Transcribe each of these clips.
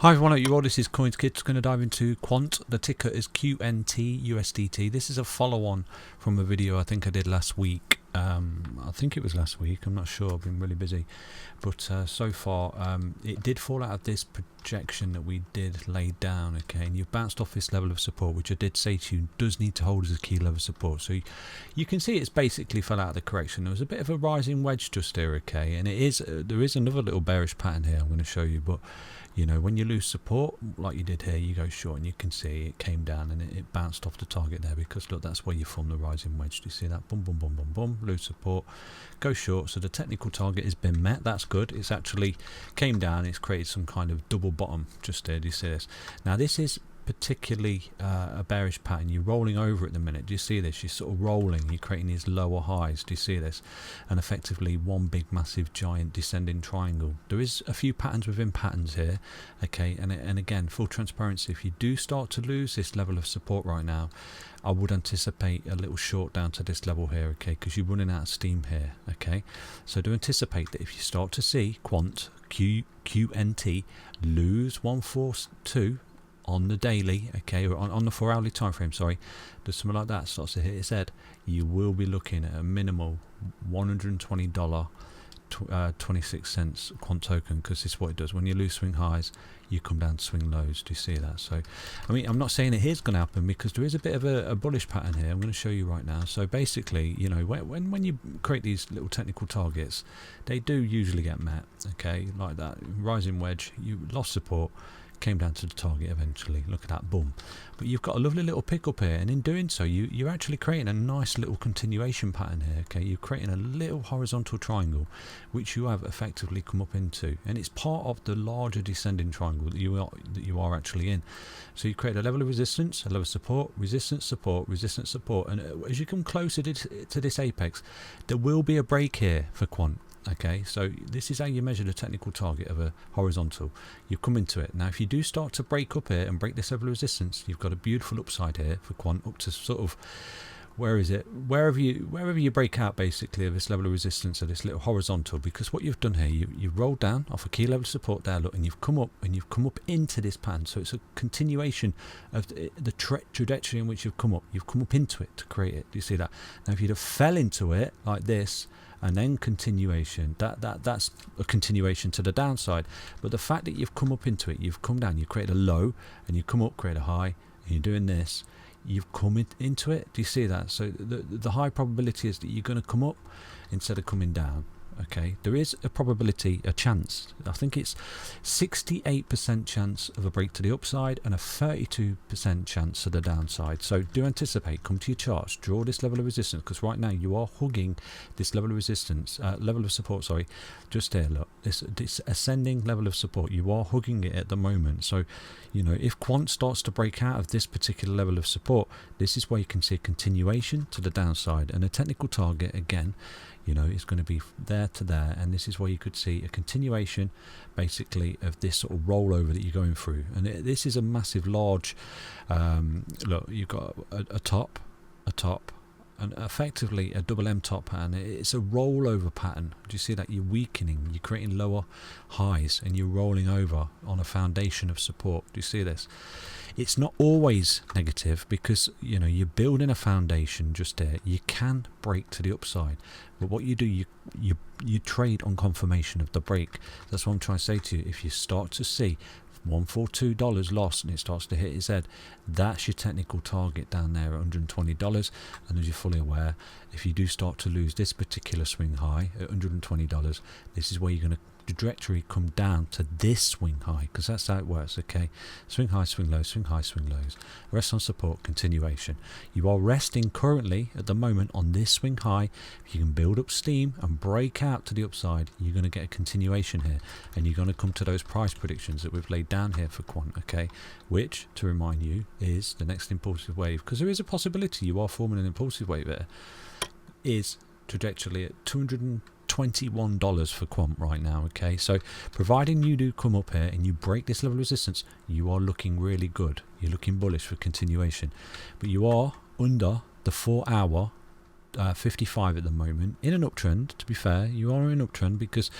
Hi everyone, hope you all. This is CoinsKid. Just going to dive into Quant. The ticker is QNT USDT. This is a follow-on from a video I think I did last week. I think it was last week. I'm not sure. I've been really busy, but so far it did fall out of this projection that we did lay down. Okay, and you've bounced off this level of support, which I did say to you does need to hold as a key level of support. So you can see it's basically fell out of the correction. There was a bit of a rising wedge just there. Okay, and it is there is another little bearish pattern here. I'm going to show you, but you know, when you lose support like you did here, you go short, and you can see it came down and it bounced off the target there, because look, that's where you form the rising wedge. Do you see that? Boom, boom, boom, boom, boom. Lose support, go short. So the technical target has been met. That's good. It's actually came down. It's created some kind of double bottom just there. Do you see this? Now this is particularly a bearish pattern. You're rolling over at the minute. Do you see this? You're sort of rolling, you're creating these lower highs. Do you see this? And effectively one big massive giant descending triangle. There is a few patterns within patterns here, okay, and again, full transparency, if you do start to lose this level of support right now, I would anticipate a little short down to this level here, okay, because you're running out of steam here, okay. So do anticipate that if you start to see QNT lose 142 on the daily, okay, or on the 4 hourly time frame, sorry, there's something like that starts to hit its head, you will be looking at a minimal $120 26 cents quant token, because this is what it does. When you lose swing highs, you come down to swing lows. Do you see that? So I mean, I'm not saying it here's going to happen, because there is a bit of a bullish pattern here. I'm going to show you right now. So basically, you know, when you create these little technical targets, they do usually get met, okay, like that rising wedge. You lost support, came down to the target eventually. Look at that, boom. But you've got a lovely little pickup here, and in doing so you're actually creating a nice little continuation pattern here, okay. You're creating a little horizontal triangle which you have effectively come up into, and it's part of the larger descending triangle that you are actually in. So you create a level of resistance, a level of support, resistance, support, resistance, support, and as you come closer to this apex, there will be a break here for quant. Okay, so this is how you measure the technical target of a horizontal. You come into it. Now if you do start to break up here and break this level of resistance, you've got a beautiful upside here for quant up to sort of, where is it, wherever you break out basically of this level of resistance or this little horizontal, because what you've done here, you've rolled down off a key level of support there, look, and you've come up into this pattern. So it's a continuation of the trajectory in which you've come up into it to create it. Do you see that? Now if you'd have fell into it like this and then continuation, that's a continuation to the downside. But the fact that you've come up into it, you've come down, you create a low, and you come up, create a high, and you're doing this, you've come into it. Do you see that? So the high probability is that you're going to come up instead of coming down. Okay, there is a probability, a chance, I think it's 68% chance of a break to the upside and a 32% chance to the downside. So do anticipate, come to your charts, draw this level of resistance, because right now you are hugging this level of resistance, level of support, sorry, just there, look, this ascending level of support, you are hugging it at the moment. So you know, if quant starts to break out of this particular level of support, this is where you can see a continuation to the downside, and a technical target again, you know, is going to be there to there, and this is where you could see a continuation basically of this sort of rollover that you're going through. And this is a massive large look, you've got a top, and effectively a double M top pattern. It's a rollover pattern. Do you see that? You're weakening, you're creating lower highs, and you're rolling over on a foundation of support. Do you see this? It's not always negative, because you know, you're building a foundation just there. You can break to the upside, but what you do, you trade on confirmation of the break. That's what I'm trying to say to you. If you start to see $142 lost and it starts to hit its head, that's your technical target down there at $120. And as you're fully aware, if you do start to lose this particular swing high at $120, this is where you're going to trajectory come down to this swing high, because that's how it works. Okay, swing high, swing low, swing high, swing lows, rest on support, continuation. You are resting currently at the moment on this swing high. If you can build up steam and break out to the upside, you're going to get a continuation here, and you're going to come to those price predictions that we've laid down here for quant, okay, which, to remind you, is the next impulsive wave, because there is a possibility you are forming an impulsive wave there, is trajectory at $221 for quant right now. Okay, so providing you do come up here and you break this level of resistance, you are looking really good. You're looking bullish for continuation, but you are under the 4 hour 55 at the moment, in an uptrend. To be fair, you are in an uptrend because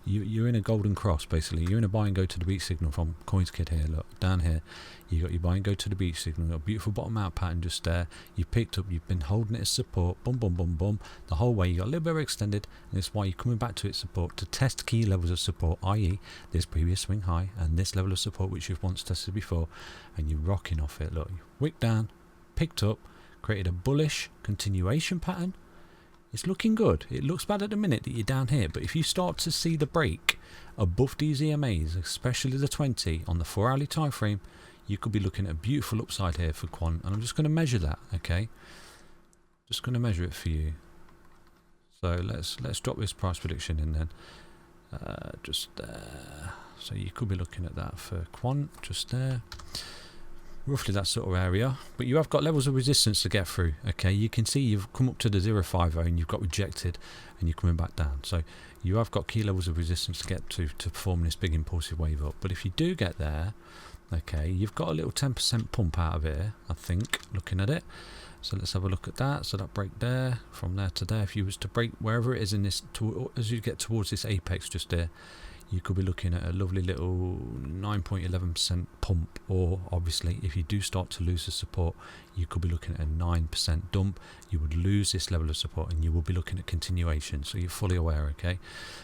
you're in a golden cross. Basically, you're in a buy and go to the beach signal from CoinsKid here. Look down here, you got your buy and go to the beach signal. Got a beautiful bottom out pattern just there. You picked up, you've been holding it as support, boom boom boom boom the whole way. You got a little bit of extended, and that's why you're coming back to its support to test key levels of support, i.e. this previous swing high and this level of support which you've once tested before, and you're rocking off it. Look, you wick down, picked up, created a bullish continuation pattern. It's looking good. It looks bad at the minute that you're down here, but if you start to see the break above these EMAs, especially the 20 on the 4-hourly time frame, you could be looking at a beautiful upside here for Quant. And I'm just going to measure that, okay? Just going to measure it for you. So let's drop this price prediction in then. Just there. So you could be looking at that for Quant, just there. Roughly that sort of area, but you have got levels of resistance to get through. Okay, you can see you've come up to the 050 and you've got rejected and you're coming back down, so you have got key levels of resistance to get to perform this big impulsive wave up. But if you do get there, okay, you've got a little 10% pump out of here, I think, looking at it. So let's have a look at that. So that break there, from there to there, if you was to break wherever it is in this, as you get towards this apex just there, you could be looking at a lovely little 9.11% pump, or obviously if you do start to lose the support, you could be looking at a 9% dump. You would lose this level of support and you will be looking at continuation, so you're fully aware. Okay,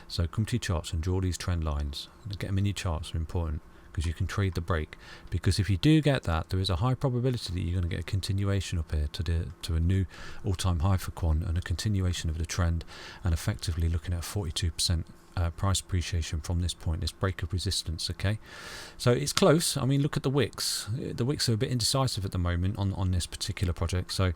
so come to your charts and draw these trend lines. Get them in your charts are important, because you can trade the break. Because if you do get that, there is a high probability that you're going to get a continuation up here to a new all-time high for Quant, and a continuation of the trend, and effectively looking at 42% price appreciation from this point, this break of resistance. Okay, so it's close. I mean, look at the wicks. The wicks are a bit indecisive at the moment on this particular project. So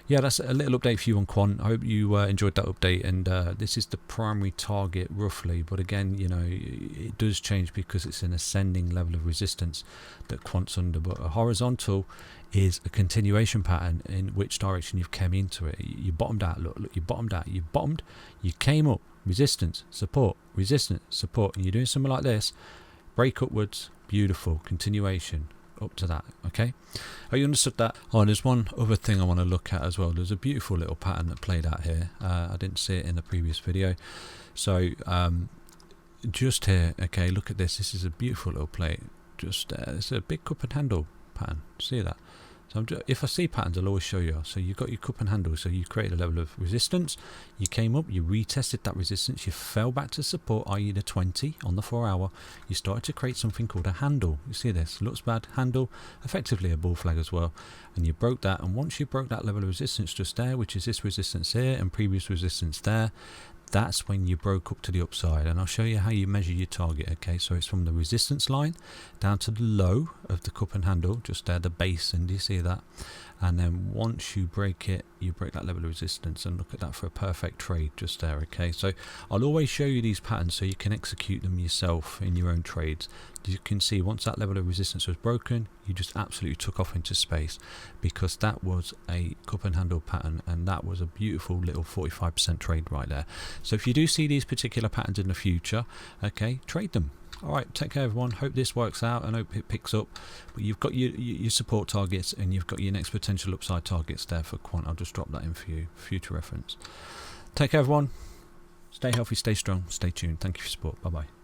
yeah, that's a little update for you on Quant. I hope you enjoyed that update, and this is the primary target roughly, but again, you know, it does change because it's an ascending level of resistance that Quant's under. But a horizontal is a continuation pattern in which direction you've came into it. You bottomed out. Look, you bottomed out. You bottomed, you came up, resistance, support, and you're doing something like this, break upwards, beautiful continuation up to that. Okay, oh, you understood that. Oh, and there's one other thing I want to look at as well. There's a beautiful little pattern that played out here. I didn't see it in the previous video, so just here. Okay, look at this. This is a beautiful little plate just there. It's a big cup and handle pattern. See that? So if I see patterns, I'll always show you. So you've got your cup and handle, so you created a level of resistance, you came up, you retested that resistance, you fell back to support, i.e. the 20 on the 4-hour, you started to create something called a handle. You see this? Looks bad. Handle, effectively a bull flag as well. And you broke that, and once you broke that level of resistance just there, which is this resistance here and previous resistance there, that's when you broke up to the upside. And I'll show you how you measure your target. Okay, so it's from the resistance line down to the low of the cup and handle, just there, the base, and do you see that? And then once you break it, you break that level of resistance, and look at that for a perfect trade just there. Okay, so I'll always show you these patterns so you can execute them yourself in your own trades. As you can see, once that level of resistance was broken, you just absolutely took off into space, because that was a cup and handle pattern, and that was a beautiful little 45% trade right there. So if you do see these particular patterns in the future, okay, trade them. Alright, take care everyone, hope this works out and hope it picks up. But you've got your support targets, and you've got your next potential upside targets there for Quant. I'll just drop that in for you, future reference. Take care everyone, stay healthy, stay strong, stay tuned. Thank you for your support, bye bye.